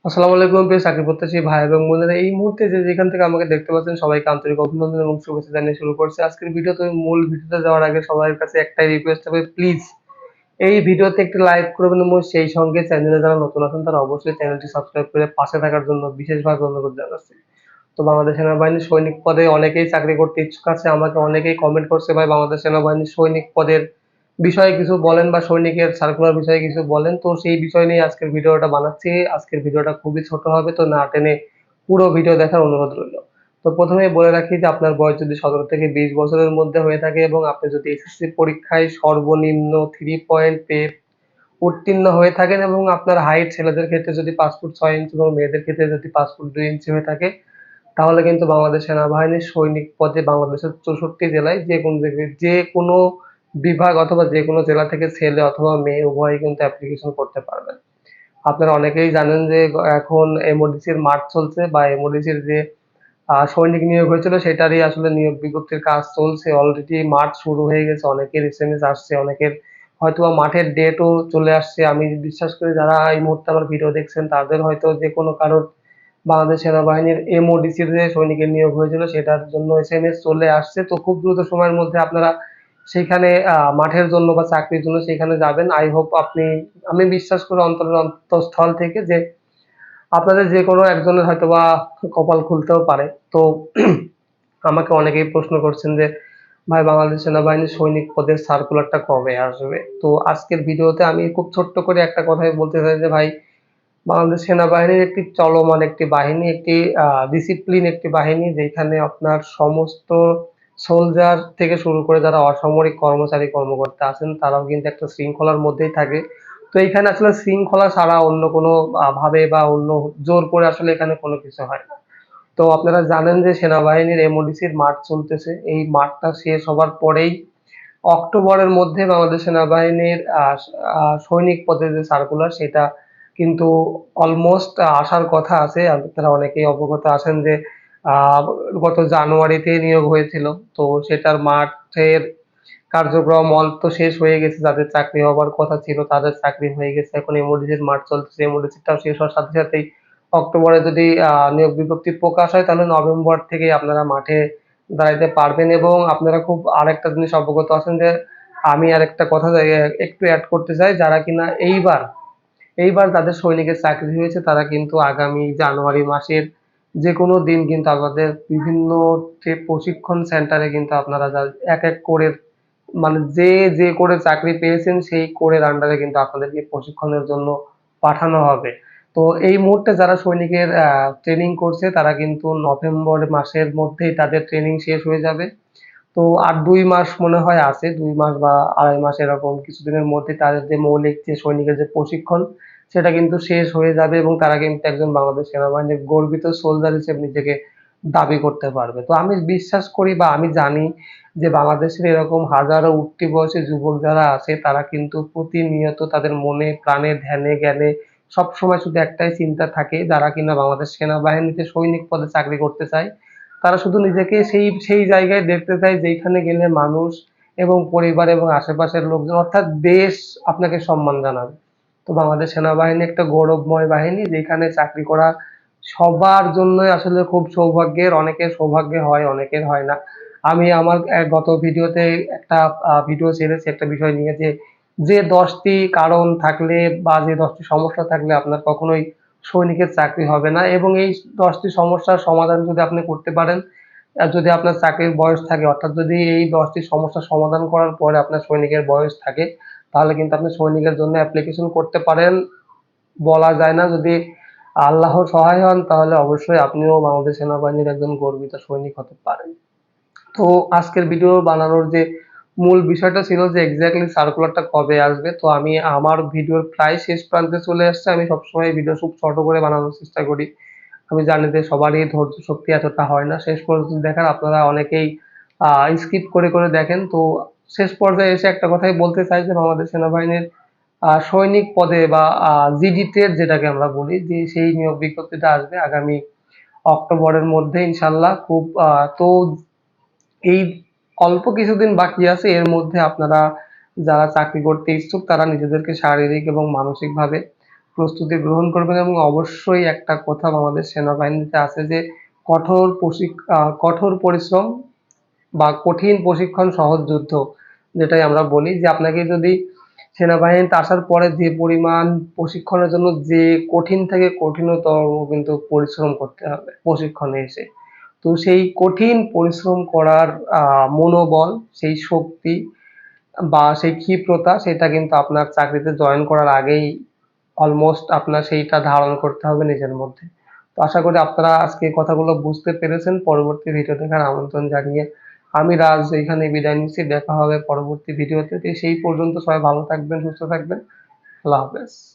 আসসালামু আলাইকুম প্রিয় চাকরি প্রত্যাশী ভাই এবং বোনেরা, এই মুহূর্তে যে যেখান থেকে আমাকে দেখতে পাচ্ছেন সবাইকে আন্তরিক অভিনন্দন এবং শুভেচ্ছা জানিয়ে শুরু করছি আজকের ভিডিও। তো মূল ভিডিওতে যাওয়ার আগে সবার কাছে একটাই রিকোয়েস্ট হবে, প্লিজ এই ভিডিওতে একটি লাইক করবেন এবং সেই সঙ্গে চ্যানেলে যারা নতুন আছেন তারা অবশ্যই চ্যানেলটি সাবস্ক্রাইব করে পাশে থাকার জন্য বিশেষভাবে অনুরোধ জানাচ্ছি। তো বাংলাদেশ সেনাবাহিনীর সৈনিক পদে অনেকেই চাকরি করতে ইচ্ছুক আছে, আমাকে অনেকেই কমেন্ট করছে ভাই বাংলাদেশ সেনাবাহিনীর সৈনিক পদের বিষয়ে কিছু বলেন বা সৈনিকের সার্কুলার বিষয়ে কিছু বলেন। তো সেই বিষয় নিয়ে আজকের ভিডিওটা বানাচ্ছি। আজকের ভিডিওটা খুবই ছোট হবে, তো না টেনে পুরো ভিডিও দেখার অনুরোধ রইল। তো প্রথমেই বলে রাখি যে আপনার বয়স যদি ১৭ থেকে ২০ বছরের মধ্যে হয়ে থাকে এবং আপনি যদি এসএসসি পরীক্ষায় সর্বনিম্ন 3 পয়েন্ট পেয়ে উত্তীর্ণ হয়ে থাকেন এবং আপনার হাইট ছেলেদের ক্ষেত্রে যদি ৫ ফুট ৬ ইঞ্চি এবং মেয়েদের ক্ষেত্রে যদি ৫ ফুট ২ ইঞ্চি হয়ে থাকে, তাহলে কিন্তু বাংলাদেশ সেনাবাহিনীর সৈনিক পদে বাংলাদেশের ৬৪ জেলায় যেকোনো বিভাগ অথবা যেকোনো জেলা থেকে ছেলে অথবা মেয়ে উভয়ই কিন্তু অ্যাপ্লিকেশন করতে পারবেন। আপনারা অনেকেই জানেন যে এখন এমওডিসির মাঠ চলছে বা এমওডিসির যে সৈনিক নিয়োগ হয়েছিল সেটারই আসলে নিয়োগ বিজ্ঞপ্তির কাজ চলছে। অলরেডি মাঠ শুরু হয়ে গেছে। অনেকের এসএমএস আসছে, অনেকের হয়তোবা মাঠের ডেটও চলে আসছে। আমি বিশ্বাস করি যারা এই মুহূর্তে আমার ভিডিও দেখছেন তাদের হয়তো যেকোনো কারোর বাংলাদেশ সেনাবাহিনীর এমওডিসির যে সৈনিকের নিয়োগ হয়েছিল সেটার জন্য এসএমএস চলে আসছে। তো খুব দ্রুত সময়ের মধ্যে আপনারা সেইখানে মাঠের জন্য বা চাকরির জন্য সেখানে যাবেন। আই হোপ আমি বিশ্বাস করি অন্তরের অন্তঃস্থল থেকে যে আপনাদের যেকোনো একজনের হয়তোবা কপাল খুলতেও পারে। তো আমাকে অনেকেই প্রশ্ন করছেন যে, "ভাই বাংলাদেশ সেনাবাহিনীর সৈনিক পদের সার্কুলারটা কবে আসবে?" তো আজকের ভিডিওতে আমি খুব ছোট্ট করে একটা কথাই বলতে চাই যে ভাই বাংলাদেশ সেনাবাহিনীর একটি চলমান একটি বাহিনী, একটি ডিসিপ্লিন একটি বাহিনী যেখানে আপনার সমস্ত সোলজার থেকে শুরু করে যারা অসামরিক কর্মচারী কর্মকর্তা আছেন তারাও কিন্তু একটা শৃঙ্খলার মধ্যেই থাকে। তো এইখানে আসলে শৃঙ্খলা ছাড়া অন্য কোনো ভাবে বা অন্য জোর করে আসলে এখানে কোনো কিছু হয় না। তো আপনারা জানেন যে সেনাবাহিনীর এমওডিসির মাঠ চলতেছে। এই মাঠটা শেষ হবার পরেই অক্টোবরের মধ্যে বাংলাদেশ সেনাবাহিনীর সৈনিক পদের যে সার্কুলার সেটা কিন্তু অলমোস্ট আসার কথা আছে। আপনারা অনেকেই অবগত আছেন যে আ গত জানুয়ারিতে নিয়োগ হয়েছিল। তো সেটার মাঠের কার্যক্রম অল্প শেষ হয়ে গেছে। যাদের চাকরি হবার কথা ছিল তাদের চাকরি হয়ে গেছে। এখন এমওডিসির মাঠ চলতেছে। এমওডিসিটাও শেষ হওয়ার সাথে সাথেই অক্টোবরে যদি নিয়োগ বিজ্ঞপ্তি প্রকাশ হয় তাহলে নভেম্বর থেকেই আপনারা মাঠে দাঁড়াইতে পারবেন এবং আপনারা খুব আরেকটা জিনিস অবগত আছেন যে আমি আরেকটা কথা একটু এড করতে চাই, যারা কিনা এইবার যাদের সৈনিকের চাকরি হয়েছে তারা কিন্তু আগামী জানুয়ারি মাসের যেকোনো দিন কিন্তু আমাদের বিভিন্ন যে প্রশিক্ষণ সেন্টারে কিন্তু আপনারা এক কোরের মানে যে কোরে চাকরি পেয়েছেন সেই কোরের আন্ডারে কিন্তু আপনাদেরকে প্রশিক্ষণের জন্য পাঠানো হবে। তো এই মুহূর্তে যারা সৈনিকের ট্রেনিং করছে তারা কিন্তু নভেম্বর মাসের মধ্যেই তাদের ট্রেনিং শেষ হয়ে যাবে। তো আর ২ মাস মনে হয় আছে। ২ মাস বা ২.৫ মাস এরকম কিছুদিনের মধ্যে তাদের যে মৌলিক যে সৈনিকের যে প্রশিক্ষণ সেটা কিন্তু শেষ হয়ে যাবে এবং তারা কিন্তু একজন বাংলাদেশ সেনাবাহিনীর গর্বিত সোলজার হিসেবে নিজেকে দাবি করতে পারবে। তো আমি বিশ্বাস করি বা আমি জানি যে বাংলাদেশের এরকম হাজারো উঠতি বয়সী যুবক যারা আছে তারা কিন্তু প্রতিনিয়ত তাদের মনে, প্রাণে, ধ্যানে, জ্ঞানে সবসময় শুধু একটাই চিন্তা থাকে, যারা কিনা বাংলাদেশ সেনাবাহিনীতে সৈনিক পদে চাকরি করতে চায় তারা শুধু নিজেকে সেই জায়গায় দেখতে চায় যেইখানে গেলে মানুষ এবং পরিবার এবং আশেপাশের লোকজন অর্থাৎ দেশ আপনাকে সম্মান জানাবে। তো বাংলাদেশ সেনাবাহিনী একটা গৌরবময় বাহিনী যেখানে চাকরি করা সবার জন্যই আসলে খুব সৌভাগ্যের। অনেকের সৌভাগ্যে হয়, অনেকের হয় না। আমি আমার গত ভিডিওতে একটা ভিডিও ছেড়েছি একটা বিষয় নিয়ে যে ১০ টি কারণ থাকলে বা যে ১০ টি সমস্যা থাকলে আপনার কখনোই সৈনিকের চাকরি হবে না এবং এই ১০ টি সমস্যার সমাধান যদি আপনি করতে পারেন, যদি আপনার চাকরির বয়স থাকে অর্থাৎ যদি এই ১০ টি সমস্যার সমাধান করার পরে আপনার সৈনিকের বয়স থাকে, তাহলে কিন্তু আপনি সৈনিকের জন্য অ্যাপ্লিকেশন করতে পারেন। বলা যায় না যদি আল্লাহর সহায় হন তাহলে অবশ্যই আপনিও বাংলাদেশ সেনাবাহিনীর একজন গর্বিত সৈনিক হতে পারেন। তো আজকের ভিডিও বানানোর যে মূল বিষয়টা ছিল যে এক্সাক্টলি সার্কুলারটা কবে আসবে। তো আমি আমার ভিডিওর প্রায় শেষ প্রান্তে চলে আসছে। আমি সবসময় ভিডিও খুব ছোট করে বানানোর চেষ্টা করি। আমি জানি যে সবারই ধৈর্য শক্তি এতটা হয় না। শেষ পর্যন্ত দেখার আপনারা অনেকেই স্কিপ করে দেখেন। তো শেষ পর্যায়ে এসে একটা কথাই বলতে চাই যে বাংলাদেশ সেনাবাহিনীর সৈনিক পদে বা জিডি ট্রেড যেটাকে আমরা বলি যে সেই নিয়োগ বিজ্ঞপ্তিটা আসবে আগামী অক্টোবরের মধ্যে ইনশাআল্লাহ। খুব তো এই অল্প কিছুদিন বাকি আছে। এর মধ্যে আপনারা যারা চাকরি করতে ইচ্ছুক তারা নিজেদেরকে শারীরিক এবং মানসিকভাবে প্রস্তুতি গ্রহণ করবেন এবং অবশ্যই একটা কথা আমাদের সেনাবাহিনীতে আছে যে কঠোর পরিশ্রম বা কঠিন প্রশিক্ষণ সহজ যুদ্ধ, যেটাই আমরা বলি যে আপনাকে যদি সেনাবাহিনীতে আসার পরে যে পরিমাণ প্রশিক্ষণের জন্য যে কঠিন থেকে কঠিনতর কিন্তু পরিশ্রম করতে হবে প্রশিক্ষণে এসে। তো সেই কঠিন পরিশ্রম করার মনোবল, সেই শক্তি বা সেই ক্ষিপ্রতা সেটা কিন্তু আপনার চাকরিতে জয়েন করার আগেই অলমোস্ট আপনার সেইটা ধারণ করতে হবে নিজের মধ্যে। তো আশা করি আপনারা আজকে এই কথাগুলো বুঝতে পেরেছেন। পরবর্তী ভিডিও দেখার আমন্ত্রণ জানিয়ে আমি রাজ এখানে বিদায় নিচ্ছি। দেখা হবে পরবর্তী ভিডিওতে। তো সেই পর্যন্ত সবাই ভালো থাকবেন, সুস্থ থাকবেন। আল্লাহ হাফেজ।